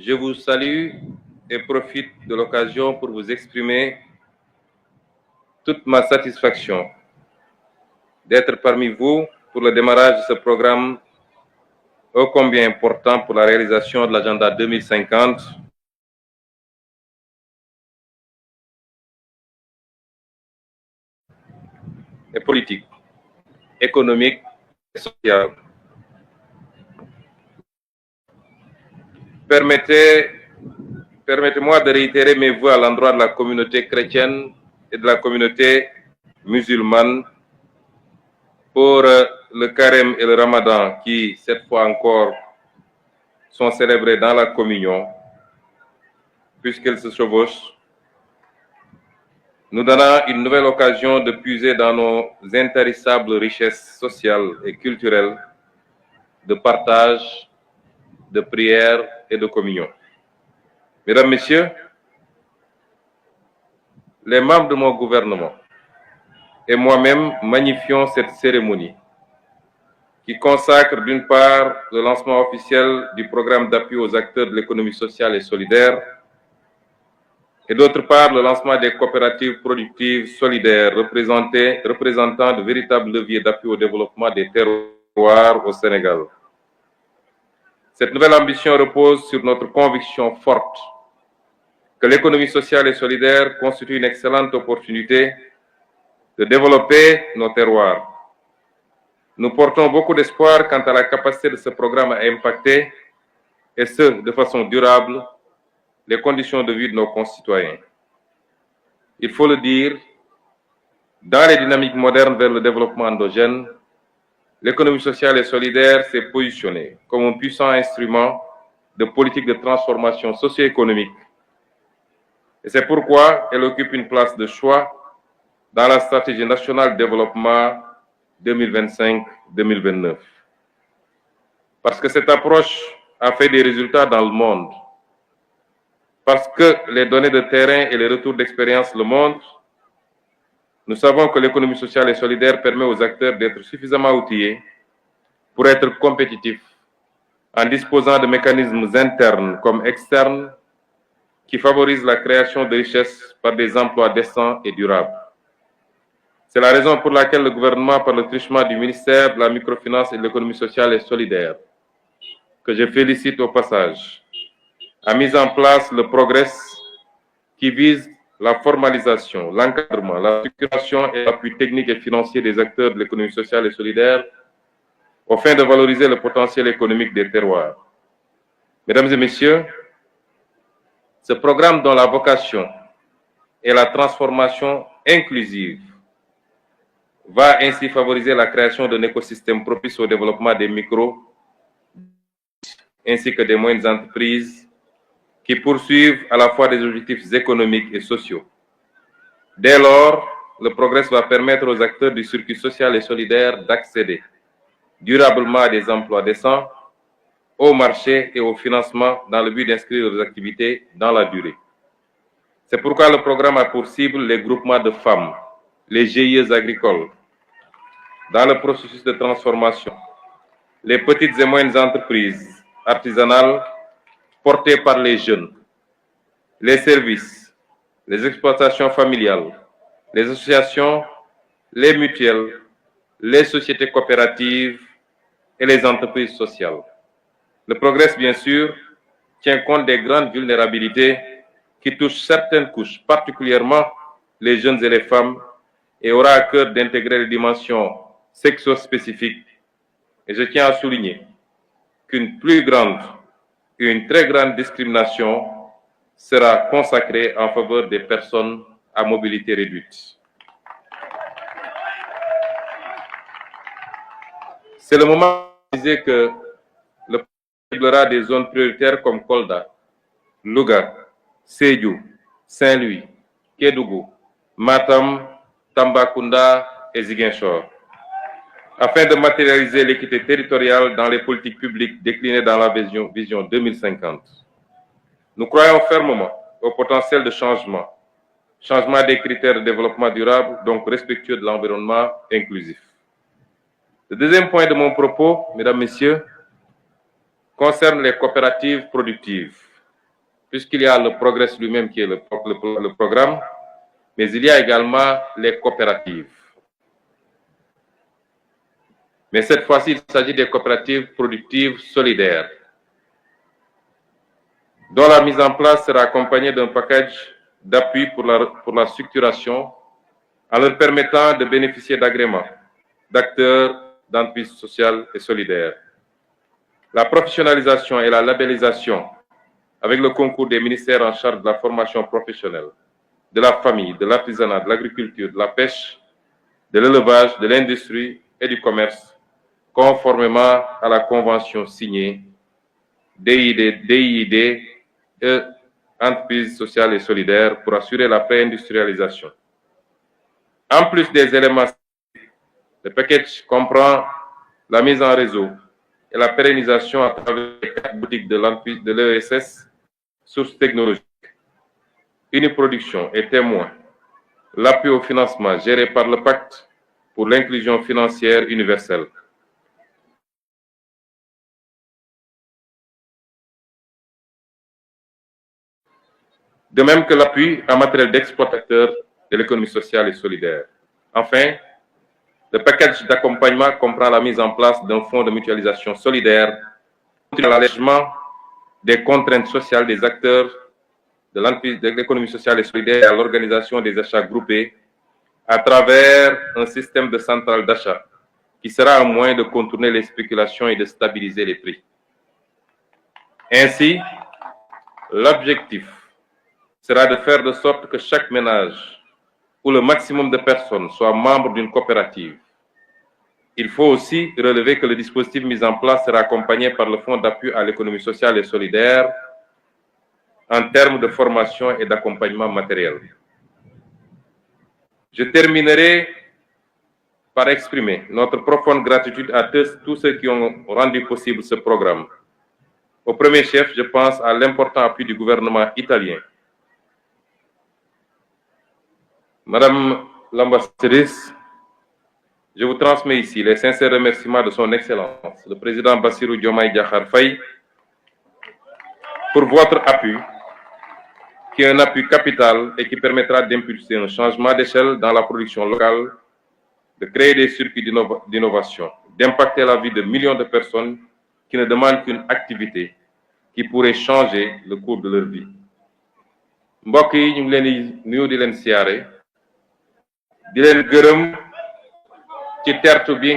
Je vous salue et profite de l'occasion pour vous exprimer toute ma satisfaction d'être parmi vous pour le démarrage de ce programme ô combien important pour la réalisation de l'agenda 2050 et politique, économique et sociale. Permettez-moi de réitérer mes vœux à l'endroit de la communauté chrétienne et de la communauté musulmane pour le carême et le ramadan qui, cette fois encore, sont célébrés dans la communion, puisqu'elles se chevauchent, nous donnant une nouvelle occasion de puiser dans nos intarissables richesses sociales et culturelles de partage, de prière et de communion. Mesdames, Messieurs, les membres de mon gouvernement et moi-même magnifions cette cérémonie qui consacre d'une part le lancement officiel du programme d'appui aux acteurs de l'économie sociale et solidaire et d'autre part le lancement des coopératives productives solidaires représentant de véritables leviers d'appui au développement des terroirs au Sénégal. Cette nouvelle ambition repose sur notre conviction forte que l'économie sociale et solidaire constitue une excellente opportunité de développer nos terroirs. Nous portons beaucoup d'espoir quant à la capacité de ce programme à impacter, et ce, de façon durable, les conditions de vie de nos concitoyens. Il faut le dire, dans les dynamiques modernes vers le développement endogène, l'économie sociale et solidaire s'est positionnée comme un puissant instrument de politique de transformation socio-économique. Et c'est pourquoi elle occupe une place de choix dans la stratégie nationale de développement 2025-2029. Parce que cette approche a fait des résultats dans le monde. Parce que les données de terrain et les retours d'expérience le montrent, nous savons que l'économie sociale et solidaire permet aux acteurs d'être suffisamment outillés pour être compétitifs en disposant de mécanismes internes comme externes qui favorisent la création de richesses par des emplois décents et durables. C'est la raison pour laquelle le gouvernement, par le truchement du ministère de la Microfinance et de l'Économie sociale et solidaire, que je félicite au passage, a mis en place le Progress qui vise la formalisation, l'encadrement, la structuration et l'appui technique et financier des acteurs de l'économie sociale et solidaire afin de valoriser le potentiel économique des terroirs. Mesdames et Messieurs, ce programme dont la vocation est la transformation inclusive va ainsi favoriser la création d'un écosystème propice au développement des micro ainsi que des moyennes entreprises qui poursuivent à la fois des objectifs économiques et sociaux. Dès lors, le Progress va permettre aux acteurs du circuit social et solidaire d'accéder durablement à des emplois décents, au marché et au financement dans le but d'inscrire leurs activités dans la durée. C'est pourquoi le programme a pour cible les groupements de femmes, les GIE agricoles, dans le processus de transformation, les petites et moyennes entreprises artisanales portées par les jeunes, les services, les exploitations familiales, les associations, les mutuelles, les sociétés coopératives et les entreprises sociales. Le Progress, bien sûr, tient compte des grandes vulnérabilités qui touchent certaines couches, particulièrement les jeunes et les femmes, et aura à cœur d'intégrer les dimensions sexo-spécifiques. Et je tiens à souligner qu'une plus grande et une très grande discrimination sera consacrée en faveur des personnes à mobilité réduite. C'est le moment de dire que le programme ciblera des zones prioritaires comme Kolda, Louga, Sédhiou, Saint-Louis, Kédougou, Matam, Tambacounda et Ziguinchor, afin de matérialiser l'équité territoriale dans les politiques publiques déclinées dans la vision 2050. Nous croyons fermement au potentiel de changement des critères de développement durable, donc respectueux de l'environnement inclusif. Le deuxième point de mon propos, mesdames, messieurs, concerne les coopératives productives. puisqu'il y a le Progress lui-même qui est le programme, mais il y a également les coopératives. Mais cette fois-ci, il s'agit des coopératives productives solidaires, dont la mise en place sera accompagnée d'un package d'appui pour la structuration en leur permettant de bénéficier d'agréments d'acteurs d'entreprises sociales et solidaires. La professionnalisation et la labellisation avec le concours des ministères en charge de la formation professionnelle, de la famille, de l'artisanat, de l'agriculture, de la pêche, de l'élevage, de l'industrie et du commerce, conformément à la convention signée DID et entreprises sociales et solidaires pour assurer la pré-industrialisation. En plus des éléments, le package comprend la mise en réseau et la pérennisation à travers les 4 boutiques de l'ESS, sources technologiques, Uniproduction et Témoin, l'appui au financement géré par le Pacte pour l'inclusion financière universelle. De même que l'appui en matériel d'exploitateurs de l'économie sociale et solidaire. Enfin, le package d'accompagnement comprend la mise en place d'un fonds de mutualisation solidaire pour l'allègement des contraintes sociales des acteurs de l'économie sociale et solidaire et à l'organisation des achats groupés à travers un système de centrale d'achat qui sera un moyen de contourner les spéculations et de stabiliser les prix. Ainsi, l'objectif sera de faire de sorte que chaque ménage ou le maximum de personnes soient membres d'une coopérative. Il faut aussi relever que le dispositif mis en place sera accompagné par le Fonds d'appui à l'économie sociale et solidaire en termes de formation et d'accompagnement matériel. Je terminerai par exprimer notre profonde gratitude à tous ceux qui ont rendu possible ce programme. Au premier chef, je pense à l'important appui du gouvernement italien. Madame l'ambassadrice, je vous transmets ici les sincères remerciements de son Excellence, le président Bassirou Diomaye Diakhar Faye, pour votre appui, qui est un appui capital et qui permettra d'impulser un changement d'échelle dans la production locale, de créer des circuits d'innovation, d'impacter la vie de millions de personnes qui ne demandent qu'une activité qui pourrait changer le cours de leur vie. mbokk yi ñu ngi leen di nuyu di leen siyaare di leen gërëm ci tertu bi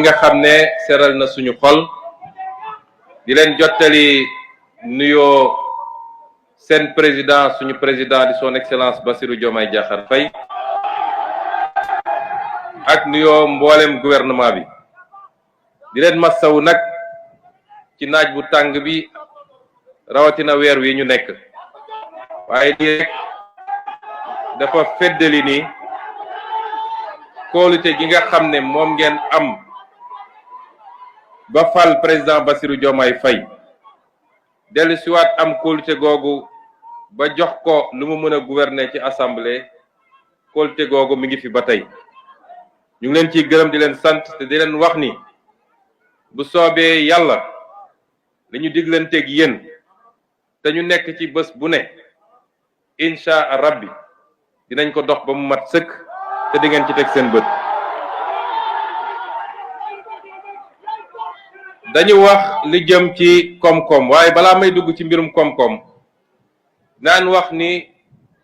nga xam ne seral na suñu xol di leen jottali nuyoo seen président suñu président di son excellence Bassirou Diomaye Diakhar Faye ak nuyoo mboolem gouvernement bi di leen massawu nag ci naaj bu tàng bi rawatina weer wi ñu nekk waaye lii rek dafa feddali ni kóolute gi nga xam ne moom ngeen am ba fal président Bassirou Diomaye Faye dellu siwaat am kóolute googu ba jox ko lu mu mën a gouverner ci assemblée kóolute googu mi ngi fi ba tey ñu ngi leen ciy gërëm di leen sant te di leen wax ni bu soobee yàlla li ñu diglanteeg yéen te ñu nekk ci bés bu ne incha rabbi dinañ ko dox ba mu mat sëkk te di ngeen ci teg seen bët. dañu wax li jëm ci koom-koom waaye balaa may dugg ci mbirum koom-koom naan wax ni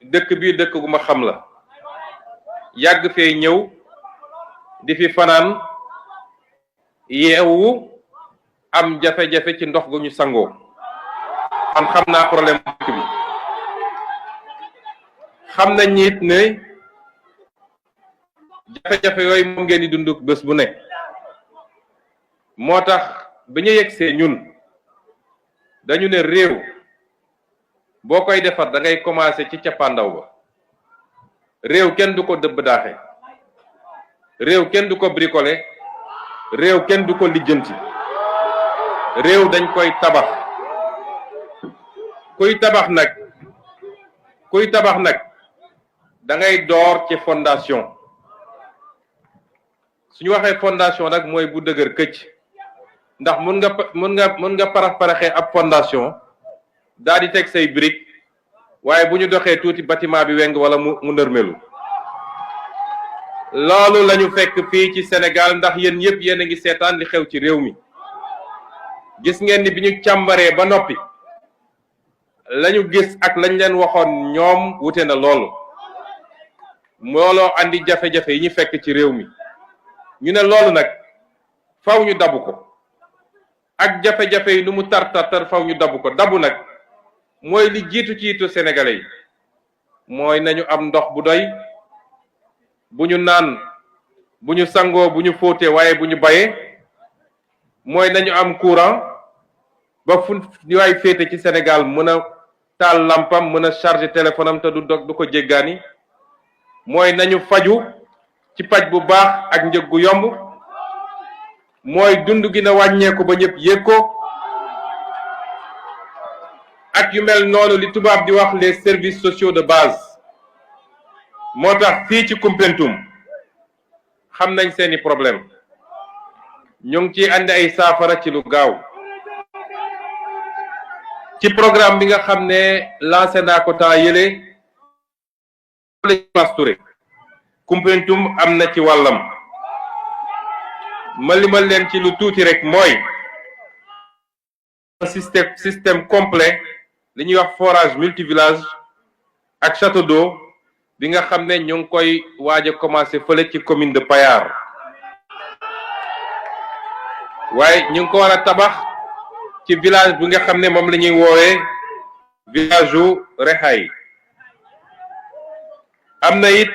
dëkk bii dëkk gu ma xam la yàgg fee ñëw di fi fanaan yeewu am jafe-jafe ci ndox gu ñu sangoo man xam naa problème dëkk bi xam nañ nit ne jafe-jafe yooyu moom ngeen di dund bés bu ne moo tax bi ñu yegsee ñun dañu ne réew boo koy defar da ngay commencer ci cappaandaw ba réew kenn du ko dëbb daaxe réew kenn du ko bricoler réew kenn du ko lijjanti réew dañ koy tabax kuy tabax nag kuy tabax nag da ngay door ci fondation suñu waxee fondation nag mooy bu dëgër këcc ndax mun nga paraxee ab fondation daal di teg say brique waaye bu ñu doxee tuuti bâtiment bi weng wala mu nërmelu loolu lañu fekk fii ci Sénégal ndax yéen yëpp yéen a ngi seetaan li xew ci réew mi gis ngeen ni bi ñu càmbaree ba noppi lañu gis ak lañ leen waxoon ñoom wute na loolu looloo andi jafe-jafe yi ñu fekk ci réew mi ñu ne loolu nag faw ñu dabu ko ak jafe-jafe yi nu mu tar faw ñu dabu ko dabu nag mooy li jiitu sénégalais yi mooy nañu am ndox bu doy bu ñu naan bu ñu sangoo bu ñu fóotee waaye bu ñu bayee mooy nañu am courant ba fu ñu waay féete ci Sénégal mën a taal lampam mën a charger téléphone am te du ko jéggaani mooy nañu faju ci paj bu baax ak njëg gu yomb mooy dund gi na wàññeeku ba ñëpp yëg ko ak yu mel noonu li tubaab di wax les services sociaux de base moo tax fii ci Koumpentoum xam nañ seeni problème ñu ngi ciy andi ay saafara ci lu gaaw ci programme bi nga xam ne lancé naa ko temps yële Touré Koumpentoum am na ci wàllam ma limal leen ci lu tuuti rek mooy système complet li ñuy wax forage multivillage ak château d'eau bi nga xam ne ñu ngi koy waaj a commencé fële ci commune de Payar waaye ñu ngi ko war a tabax ci village bi nga xam ne moom la ñuy woowee village u Rehay am na it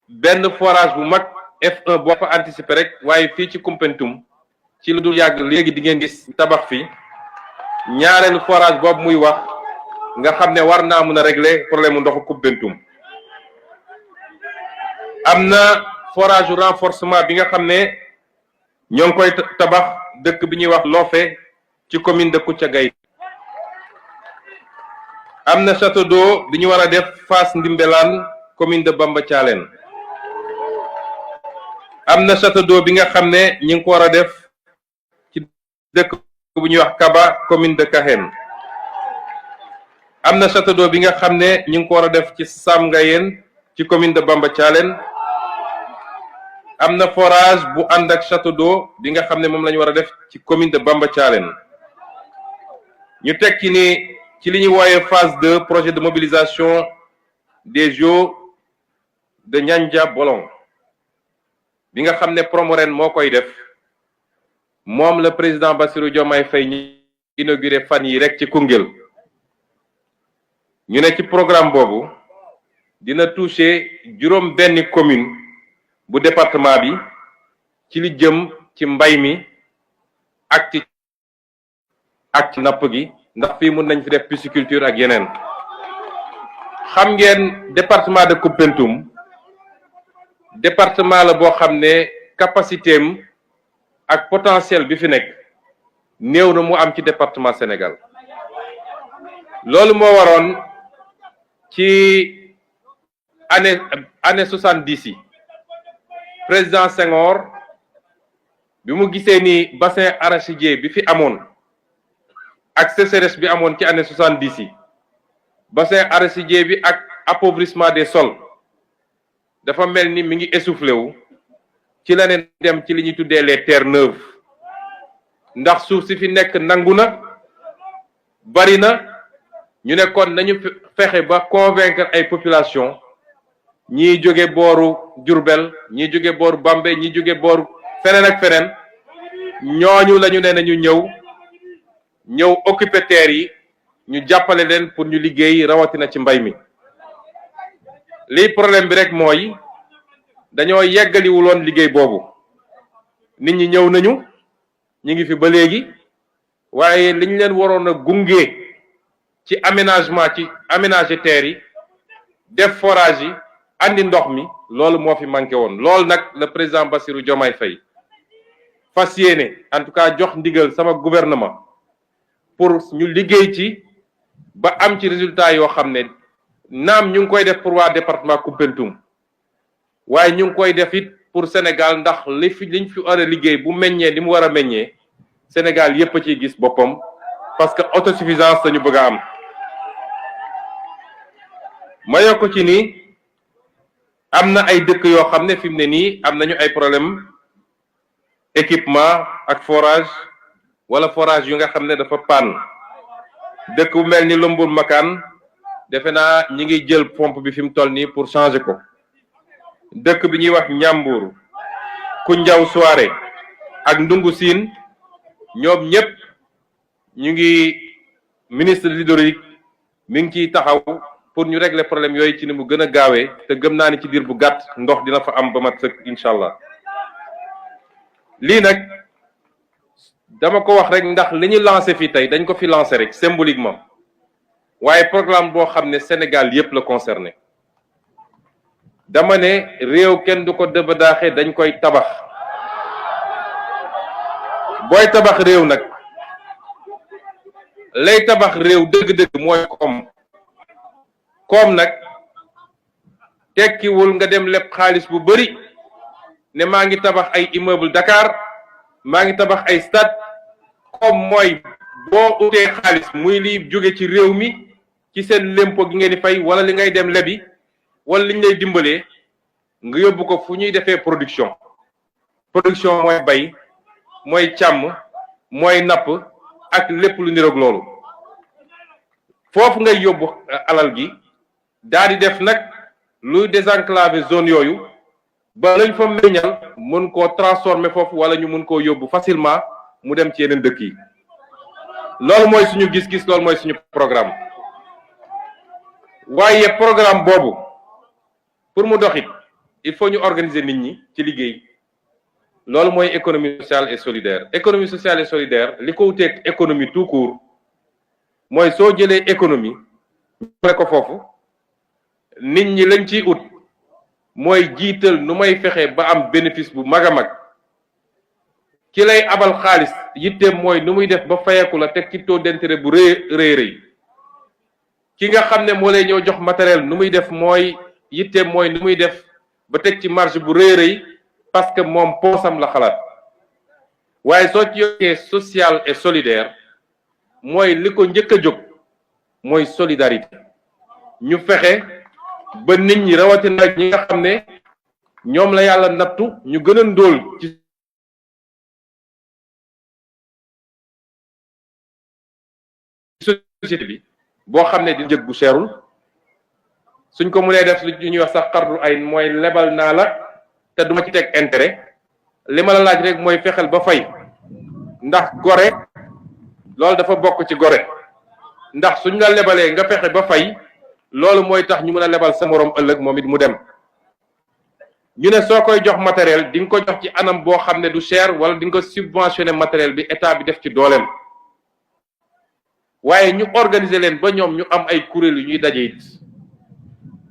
benn forage bu mag F1 boo fa anticiper rek waaye fii ci Koumpentoum ci lu dul yàgg léegi di ngeen gis tabax fi ñaareelu forage boobu muy wax nga xam ne war naa mën a régler problème mu ndoxu Koumpentoum am na forage u renforcement bi nga xam ne ñoo ngi koy tabax dëkk bi ñuy wax Lofé ci commune de Koutiagay am na château d'eau bi ñu war a def Fass Ndimbelaan commune de Bamba Thialène am na château d'eau bi nga xam ne ñi ngi ko war a def ci dëkk bu ñuy wax Kaba commune de Kahen am na château d'eau bi nga xam ne ñi ngi ko war a def ci Sam Ngayeen ci commune de Bamba Thialène am na forage bu ànd ak château d'eau bi nga xam ne moom la ñu war a def ci commune de Bamba Thialène ñu tekki ni ci li ñuy wooyee phase 2 projet de mobilisation des JO de Niandia Bolon bi nga xam ne Promoren moo koy def moom le président Bassirou Diomaye Faye ñi inauguré fan yi rek ci Koungheul ñu ne ci programme boobu dina toucher juróom benn commune bu département bi ci li jëm ci mbay mi ak ci napp gi ndax fii mun nañ fi def pisciculture ak yeneen xam ngeen département de Koumpentoum département la boo xam ne capacité am ak potentiel bi fi nekk néew na mu am ci département Sénégal loolu moo waroon ci année 70 yi président Senghor bi mu gisee ni bassin arachidier bi fi amoon ak sécheresse bi amoon ci année 70 yi bassin arachidier bi ak appauvrissement des sols dafa mel ni mi ngi essoufflé wu ci la ne dem ci li ñuy tuddee les terres neuves ndax suuf si fi nekk nangu na bari na ñu ne kon nañu fexe ba convaincre ay population ñii jóge booru Diourbel ñii jóge booru Bambey ñii jóge booru feneen ak feneen ñooñu la ñu ne nañu ñëw occuper terres yi ñu jàppale leen pour ñu liggéey rawatina ci mbay mi lii problème bi rek mooy dañoo yeggaliwuloon liggéey boobu nit ñi ñëw nañu ñi ngi fi ba léegi waaye li ñu leen waroon a gunge ci aménager terre yi def forage yi andi ndox mi loolu moo fi manqué woon loolu nag le président Bassirou Diomaye Faye fas yéene en tout cas jox ndigal sama gouvernement pour ñu liggéey ci ba am ci résultat yoo xam ne naam ñu ngi koy def pour waa département Koumpentoum waaye ñu ngi koy def it pour Sénégal ndax liñ fi war a liggéey bu meññee li mu war a meññee Sénégal yépp a ciy gis boppam parce que autosuffisance dañu bëgg a am. ma yokk ci ni am na ay dëkk yoo xam ne fi mu ne nii am nañu ay problème équipement ak forage wala forage yu nga xam ne dafa panne dëkk bu mel ni Lombul Makaan defe naa ñi ngi jël pompe bi fi mu toll nii pour changer ko dëkk bi ñuy wax Njàmbur Koundiaw Souaré ak Ndungu Siin ñoom ñëpp ñu ngi ministre de l'hydraulique mi ngi ciy taxaw pour ñu régler problème yooyu ci ni mu gën a gaawee te gëm naa ni ci diir bu gàtt ndox dina fa am ba mat sëkk incha allah lii nag dama ko wax rek ndax li ñu lancé fii tey dañ ko fi lancé rek symboliquement waaye programme boo xam ne Sénégal yépp la concerné dama ne réew kenn du ko dëbadaaxe dañ koy tabax booy tabax réew nag lay tabax réew dëgg-dëgg mooy koom nag tekkiwul nga dem leb xaalis bu bari ne maa ngi tabax ay immeuble Dakar maa ngi tabax ay stade koom mooy boo utee xaalis muy liy jóge ci réew mi ci seen lempo gi ngeen di fay wala li ngay dem lebi wala liñ lay dimbalee nga yóbbu ko fu ñuy defee production mooy bay mooy càmm mooy napp ak lépp lu niroog loolu foofu ngay yóbbu alal gi daal di def nag luy désenclaver zone yooyu ba lañ fa meññal mën koo transformer foofu wala ñu mën koo yóbbu facilement mu dem ci yeneen dëkk yi loolu mooy suñu gis-gis loolu mooy suñu programme waaye programme boobu pour mu doxit il faut ñu organiser nit ñi ci liggéey loolu mooy économie sociale et solidaire économie sociale et solidaire li ko wuteeg économie tout court mooy soo jëlee économie ñu ko foofu nit ñi lañ ciy ut mooy jiital nu may fexe ba am bénéfice bu mag a mag ki lay abal xaalis yitteem mooy nu muy def ba fayeku la teg ci taux d'intérêt bu rëy ki nga xam ne moo lay ñëw jox matériel nu muy def mooy yitteem mooy nu muy def ba teg ci marge bu rëy parce que moom poosam la xalaat waaye soo ci yokkee social et solidaire mooy li ko njëkk a jóg mooy solidarité ñu fexe ba nit ñi rawatina ñi nga xam ne ñoom la yàlla nattu ñu gën a ndóol ci société bi boo xam ne di njëg bu seerul suñ ko mënee def lu ñuy wax sax xardu ay mooy lebal naa la te duma ci teg intérêt li ma la laaj rek mooy fexeel ba fay ndax gore loolu dafa bokk ci gore ndax suñ la lebalee nga fexe ba fay loolu mooy tax ñu mën a lebal sa moroom ëllëg moom it mu dem ñu ne soo koy jox matériel di nga ko jox ci anam boo xam ne du cher wala di nga ko subventionné matériel bi état bi def ci dooleem waaye ñu organiser leen ba ñoom ñu am ay kuréel yu ñuy daje it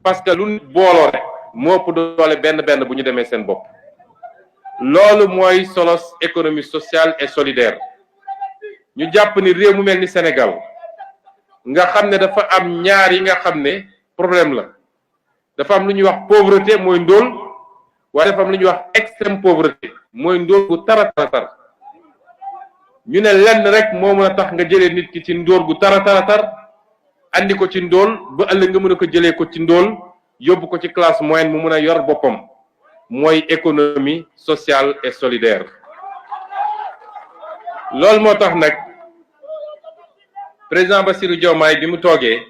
parce que lu booloo rek moo ëpp doole benn bu ñu demee seen bopp loolu mooy solos économie sociale et solidaire ñu jàpp ni réew mu mel ni Sénégal nga xam ne dafa am ñaar yi nga xam ne problème la dafa am lu ñuy wax pauvreté mooy ndóol waaye dafa am lu ñuy wax extrême pauvreté mooy ndóol gu tara ñu ne lenn rek moo mën a tax nga jëlee nit ki ci ndóol gu tara andi ko ci ndóol ba ëllëg nga mën a ko jëlee ko ci ndóol yóbbu ko ci classe moyenne mu mën a yor boppam mooy économie sociale et solidaire loolu moo tax nag président Bassirou Diomaye bi mu toogee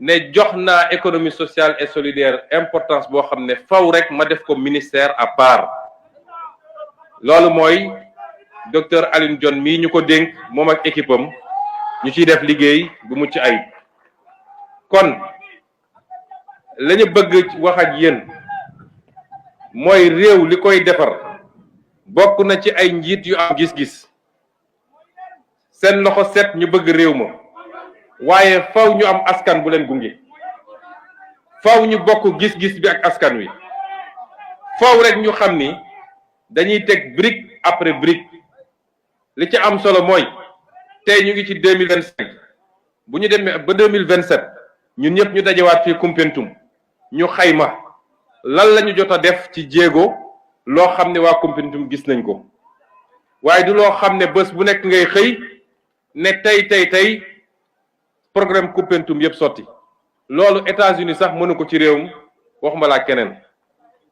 ne jox naa économie sociale et solidaire importance boo xam ne faw rek ma def ko ministère à part loolu mooy docteur Alioune Dione mii ñu ko dénk moom ak équipe am ñu ciy def liggéey bu mucc ayib kon la ñu bëgg wax ak yéen mooy réew li koy defar bokk na ci ay njiit yu am gis-gis seen loxo set ñu bëgg réew ma waaye faw ñu am askan bu leen gunge faw ñu bokk gis-gis bi ak askan wi faw rek ñu xam ni dañuy teg brique après brique li ci am solo mooy tey ñu ngi ci 2025 bu ñu demee ba 2027 ñun ñëpp ñu dajewaat fii Koumpentoum ñu xayma lan la ñu jot a def ci jéego loo xam ne waa Koumpentoum gis nañ ko waaye du loo xam ne bés bu nekk ngay xëy ne tey programme Koumpentoum yëpp sotti loolu États-Unis sax mënu ko ci réewum waxuma laa keneen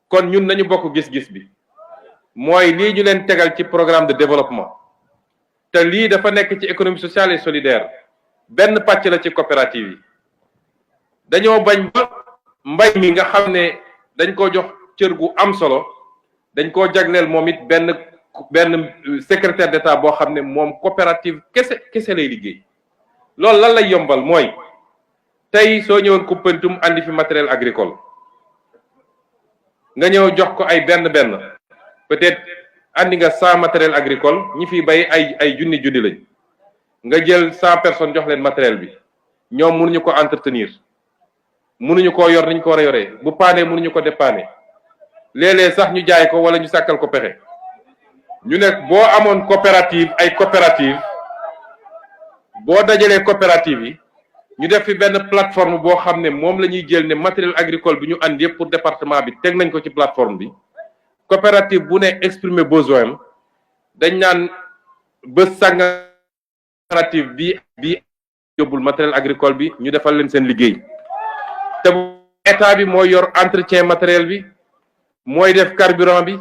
kon ñun nañu bokk gis-gis bi mooy lii ñu leen tegal ci programme de développement te lii dafa nekk ci économie sociale et solidaire benn pàcc la ci coopérative yi dañoo bañ ba mbay mi nga xam ne dañ ko jox cër gu am solo dañ koo jagleel moom it benn secrétaire d'État boo xam ne moom coopérative kese lay liggéey loolu lan lay yombal mooy tey soo ñëwoon Koumpentoum andi fi matériel agricole nga ñëw jox ko ay benn peut-être andi nga 100 matériel agricole ñi fi bay ay junni lañ nga jël 100 personnes jox leen matériel bi ñoom mënuñu ko entretenir mënuñu ko yor niñ ko war a yoree bu paanee mënuñu ko dépanner léeg-léeg sax ñu jaay ko wala ñu sàkkal ko pexe ñu nekk boo amoon coopérative boo dajalee coopérative yi ñu def fi benn plateforme boo xam ne moom la ñuy jël ne matériel agricole bi ñu andi yëpp pour département bi teg nañ ko ci plateforme bi coopérative bu ne exprimer besoin dañ naan bés sànga coopérative bi yóbbul matériel agricole bi ñu defal leen seen liggéey te état bi mooy yor entretien matériel bi mooy def carburant bi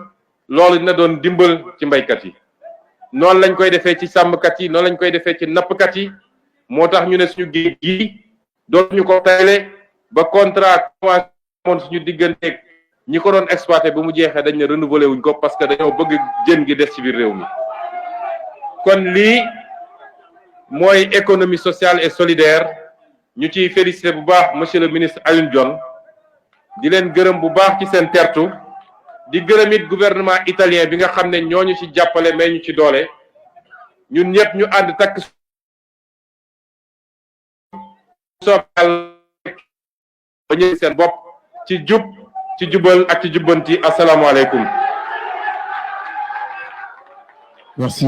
loolu dina doon dimbal ci mbaykat yi noonu lañ koy defee ci sàmmkat yi noonu lañ koy defee ci nappkat yi moo tax ñu ne suñu géej gi dootuñu ko tayle ba contrat moon suñu digganteeg ñi ko doon exploité bu mu jeexee dañ ne renouveler wuñ ko parce que dañoo bëgg jën gi des ci biir réew mi kon lii mooy économie sociale et solidaire ñu ciy félicité bu baax monsieur le ministre Alioune Dione di leen gërëm bu baax ci seen tertu di gërëm it gouvernement italien bi nga xam ne ñooñu ci jàppale mais ñu ci doole ñun ñëpp ñu ànd takk ba ñu seen bopp ci jub ci jubal ak ci jubbanti asalaamaaleykum. merci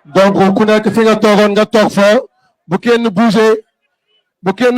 donc ku nekk fi nga toogoon nga toog fa bu kenn bouger bu kenn